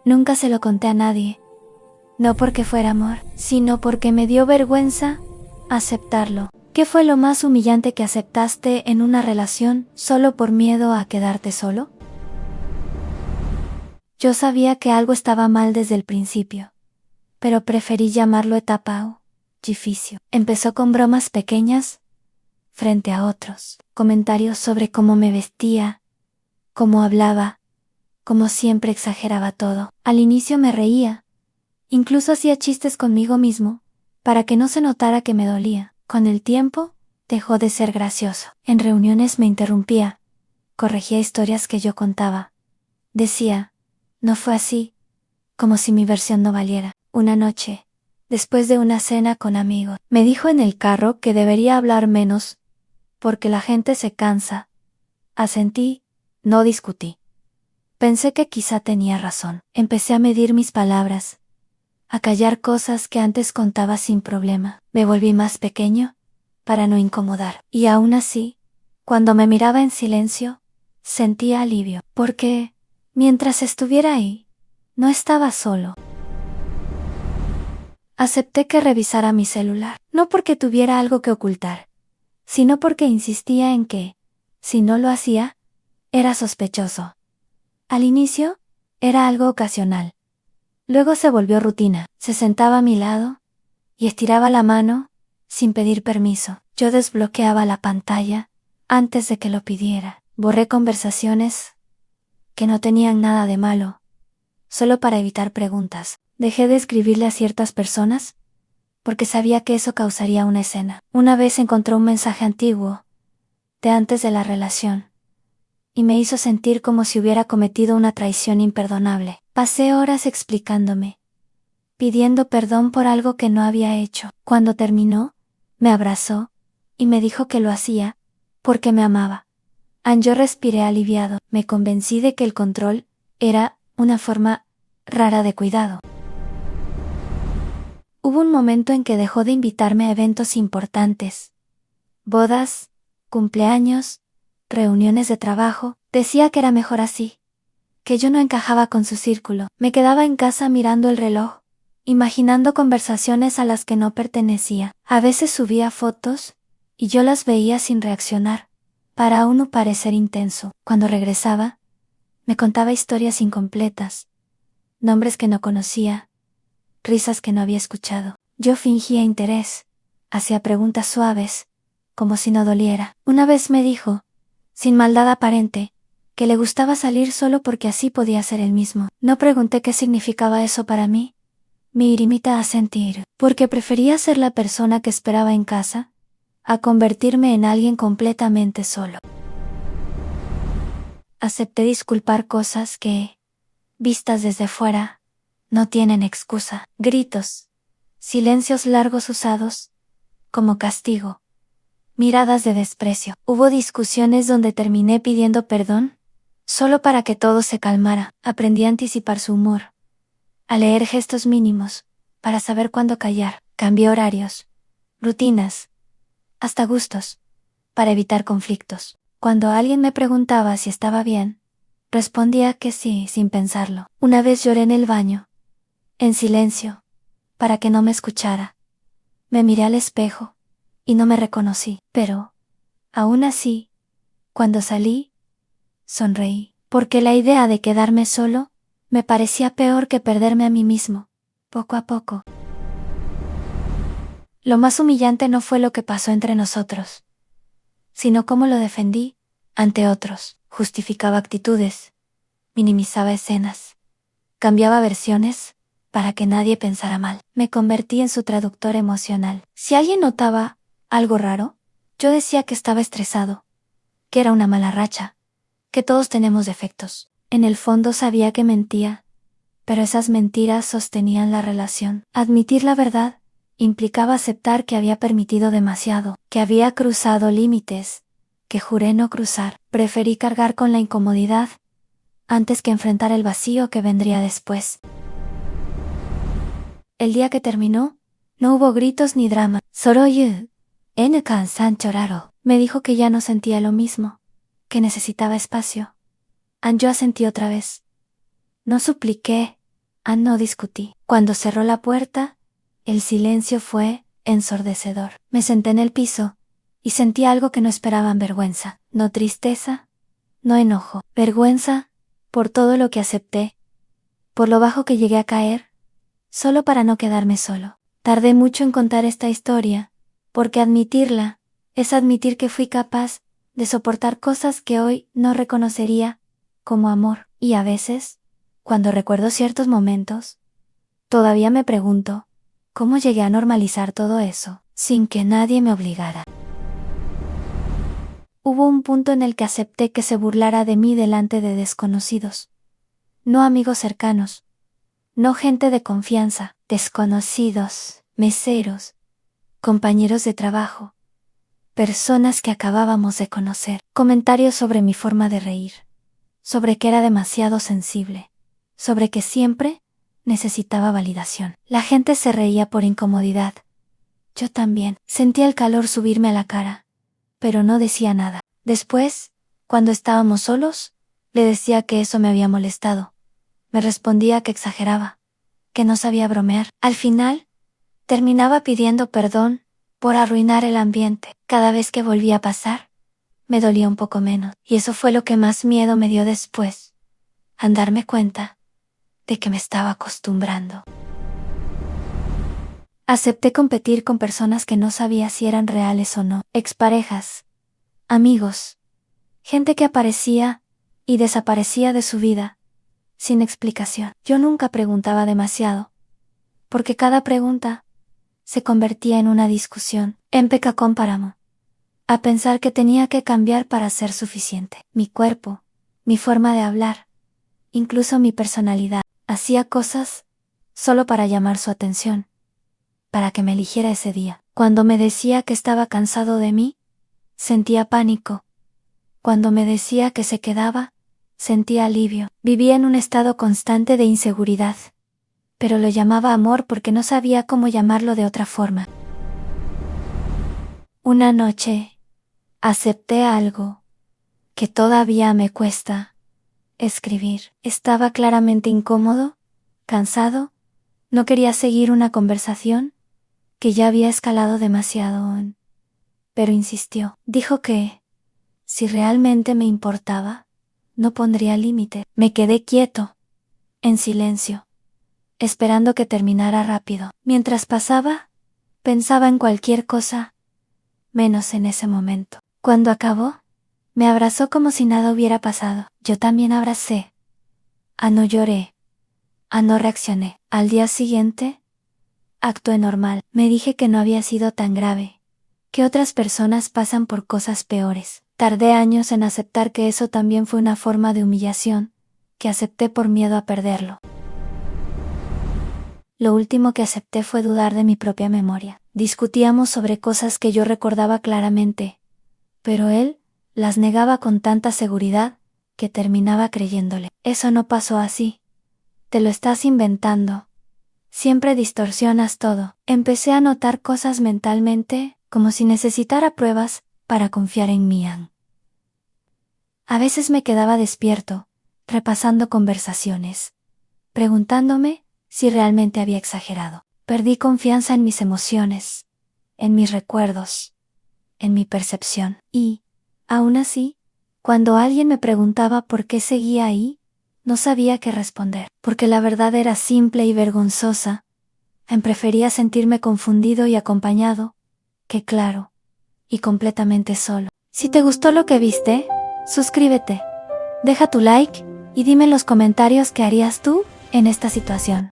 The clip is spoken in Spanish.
Nunca se lo conté a nadie. No porque fuera amor, sino porque me dio vergüenza aceptarlo. ¿Qué fue lo más humillante que aceptaste en una relación solo por miedo a quedarte solo? Yo sabía que algo estaba mal desde el principio, pero preferí llamarlo etapa difícil. Empezó con bromas pequeñas frente a otros, comentarios sobre cómo me vestía, cómo hablaba, cómo siempre exageraba todo. Al inicio me reía, incluso hacía chistes conmigo mismo, para que no se notara que me dolía. Con el tiempo, dejó de ser gracioso. En reuniones me interrumpía, corregía historias que yo contaba. Decía, no fue así, como si mi versión no valiera. Una noche, después de una cena con amigos, me dijo en el carro que debería hablar menos, porque la gente se cansa. Asentí, no discutí. Pensé que quizá tenía razón. Empecé a medir mis palabras, a callar cosas que antes contaba sin problema. Me volví más pequeño, para no incomodar. Y aún así, cuando me miraba en silencio, sentía alivio, porque, mientras estuviera ahí, no estaba solo. Acepté que revisara mi celular, no porque tuviera algo que ocultar, sino porque insistía en que, si no lo hacía, era sospechoso. Al inicio, era algo ocasional. Luego se volvió rutina. Se sentaba a mi lado y estiraba la mano, sin pedir permiso. Yo desbloqueaba la pantalla antes de que lo pidiera. Borré conversaciones que no tenían nada de malo, solo para evitar preguntas. Dejé de escribirle a ciertas personas, porque sabía que eso causaría una escena. Una vez encontró un mensaje antiguo, de antes de la relación, y me hizo sentir como si hubiera cometido una traición imperdonable. Pasé horas explicándome, pidiendo perdón por algo que no había hecho. Cuando terminó, me abrazó, y me dijo que lo hacía, porque me amaba. Yo respiré aliviado. Me convencí de que el control era una forma rara de cuidado. Hubo un momento en que dejó de invitarme a eventos importantes. Bodas, cumpleaños, reuniones de trabajo. Decía que era mejor así, que yo no encajaba con su círculo. Me quedaba en casa mirando el reloj, imaginando conversaciones a las que no pertenecía. A veces subía fotos, y yo las veía sin reaccionar, para aún no parecer intenso. Cuando regresaba, me contaba historias incompletas, nombres que no conocía, risas que no había escuchado. Yo fingía interés, hacía preguntas suaves, como si no doliera. Una vez me dijo, sin maldad aparente, que le gustaba salir solo porque así podía ser él mismo. No pregunté qué significaba eso para mí. Me limita a sentir, porque prefería ser la persona que esperaba en casa, a convertirme en alguien completamente solo. Acepté disculpar cosas que, vistas desde fuera, no tienen excusa. Gritos, silencios largos usados, como castigo, miradas de desprecio. Hubo discusiones donde terminé pidiendo perdón, solo para que todo se calmara. Aprendí a anticipar su humor, a leer gestos mínimos, para saber cuándo callar. Cambié horarios, rutinas, hasta gustos, para evitar conflictos. Cuando alguien me preguntaba si estaba bien, respondía que sí, sin pensarlo. Una vez lloré en el baño, en silencio, para que no me escuchara. Me miré al espejo, y no me reconocí. Pero, aún así, cuando salí, sonreí, porque la idea de quedarme solo me parecía peor que perderme a mí mismo, poco a poco. Lo más humillante no fue lo que pasó entre nosotros, sino cómo lo defendí ante otros. Justificaba actitudes, minimizaba escenas, cambiaba versiones para que nadie pensara mal. Me convertí en su traductor emocional. Si alguien notaba algo raro, yo decía que estaba estresado, que era una mala racha, que todos tenemos defectos. En el fondo sabía que mentía, pero esas mentiras sostenían la relación. Admitir la verdad implicaba aceptar que había permitido demasiado, que había cruzado límites que juré no cruzar. Preferí cargar con la incomodidad antes que enfrentar el vacío que vendría después. El día que terminó, no hubo gritos ni drama. Soroyu, en-kan-san choraro. Me dijo que ya no sentía lo mismo, que necesitaba espacio. Yo asentí otra vez. No supliqué, No discutí. Cuando cerró la puerta, el silencio fue ensordecedor. Me senté en el piso y sentí algo que no esperaban: vergüenza. No tristeza, no enojo. Vergüenza por todo lo que acepté, por lo bajo que llegué a caer, solo para no quedarme solo. Tardé mucho en contar esta historia, porque admitirla es admitir que fui capaz de soportar cosas que hoy no reconocería como amor. Y a veces, cuando recuerdo ciertos momentos, todavía me pregunto cómo llegué a normalizar todo eso, sin que nadie me obligara. Hubo un punto en el que acepté que se burlara de mí delante de desconocidos. No amigos cercanos, no gente de confianza, desconocidos, meseros, compañeros de trabajo, personas que acabábamos de conocer. Comentarios sobre mi forma de reír, sobre que era demasiado sensible, sobre que siempre necesitaba validación. La gente se reía por incomodidad. Yo también. Sentía el calor subirme a la cara, pero no decía nada. Después, cuando estábamos solos, le decía que eso me había molestado. Me respondía que exageraba, que no sabía bromear. Al final, terminaba pidiendo perdón por arruinar el ambiente. Cada vez que volvía a pasar, me dolía un poco menos. Y eso fue lo que más miedo me dio después, al darme cuenta de que me estaba acostumbrando. Acepté competir con personas que no sabía si eran reales o no. Exparejas, amigos, gente que aparecía y desaparecía de su vida, sin explicación. Yo nunca preguntaba demasiado, porque cada pregunta se convertía en una discusión. Empecé a compararme, a pensar que tenía que cambiar para ser suficiente. Mi cuerpo, mi forma de hablar, incluso mi personalidad. Hacía cosas solo para llamar su atención, para que me eligiera ese día. Cuando me decía que estaba cansado de mí, sentía pánico. Cuando me decía que se quedaba, sentía alivio. Vivía en un estado constante de inseguridad, pero lo llamaba amor porque no sabía cómo llamarlo de otra forma. Una noche, acepté algo que todavía me cuesta: escribir. Estaba claramente incómodo, cansado, no quería seguir una conversación que ya había escalado demasiado, pero insistió. Dijo que, si realmente me importaba, no pondría límite. Me quedé quieto, en silencio, esperando que terminara rápido. Mientras pasaba, pensaba en cualquier cosa, menos en ese momento. Cuando acabó, me abrazó como si nada hubiera pasado. Yo también abracé. No lloré. No reaccioné. Al día siguiente, actué normal. Me dije que no había sido tan grave, que otras personas pasan por cosas peores. Tardé años en aceptar que eso también fue una forma de humillación, que acepté por miedo a perderlo. Lo último que acepté fue dudar de mi propia memoria. Discutíamos sobre cosas que yo recordaba claramente, pero él las negaba con tanta seguridad que terminaba creyéndole. Eso no pasó así. Te lo estás inventando. Siempre distorsionas todo. Empecé a notar cosas mentalmente, como si necesitara pruebas para confiar en mí. A veces me quedaba despierto, repasando conversaciones, preguntándome si realmente había exagerado. Perdí confianza en mis emociones, en mis recuerdos, en mi percepción. Y, aún así, cuando alguien me preguntaba por qué seguía ahí, no sabía qué responder, porque la verdad era simple y vergonzosa. Prefería sentirme confundido y acompañado, que claro, y completamente solo. Si te gustó lo que viste, suscríbete, deja tu like y dime en los comentarios qué harías tú en esta situación.